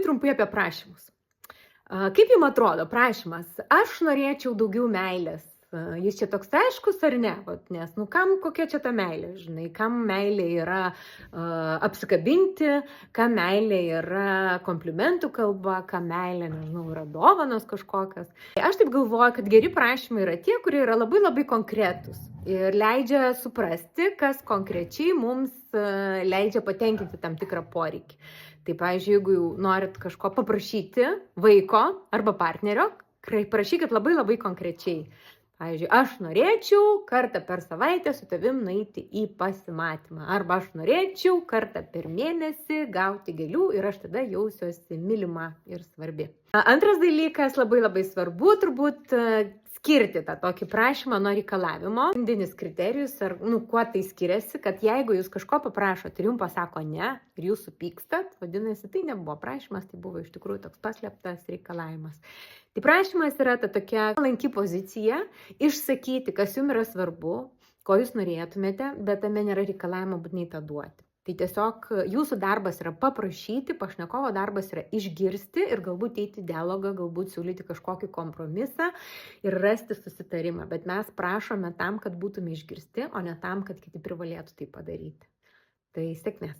Trumpai apie prašymus. Kaip jums atrodo prašymas? Aš norėčiau daugiau meilės. Jis čia toks aiškus ar ne? Nes, kam kokia čia ta meilė, žinai, kam meilė yra apsikabinti, kam meilė yra komplimentų kalba, kam meilė, nežinau, yra dovanos kažkokios. Aš taip galvoju, kad geri prašymai yra tie, kurie yra labai labai konkretus ir leidžia suprasti, kas konkrečiai mums leidžia patenkinti tam tikrą poreikį. Tai, pavyzdžiui, jeigu jau norit kažko paprašyti vaiko arba partnerio, prašykit labai labai konkrečiai. Pavyzdžiui, aš norėčiau kartą per savaitę su tavim nueiti į pasimatymą. Arba aš norėčiau kartą per mėnesį gauti gėlių ir aš tada jausiuosi mylima ir svarbi. Antras dalykas, labai labai svarbu turbūt skirti tą tokį prašymą nuo reikalavimo. Pagrindinis kriterijus, kuo tai skiriasi, kad jeigu jūs kažko paprašot ir jums pasako ne, ir jūs supykstat, vadinasi, tai nebuvo prašymas, tai buvo iš tikrųjų toks paslėptas reikalavimas. Tai prašymas yra ta tokia palanki pozicija, išsakyti, kas jums yra svarbu, ko jūs norėtumėte, bet tame nėra reikalavimo būtinai tą duoti. Tai tiesiog jūsų darbas yra paprašyti, pašnekovo darbas yra išgirsti ir galbūt eiti į dialogą, galbūt siūlyti kažkokį kompromisą ir rasti susitarimą. Bet mes prašome tam, kad būtume išgirsti, o ne tam, kad kiti privalėtų tai padaryti. Tai sėkmės.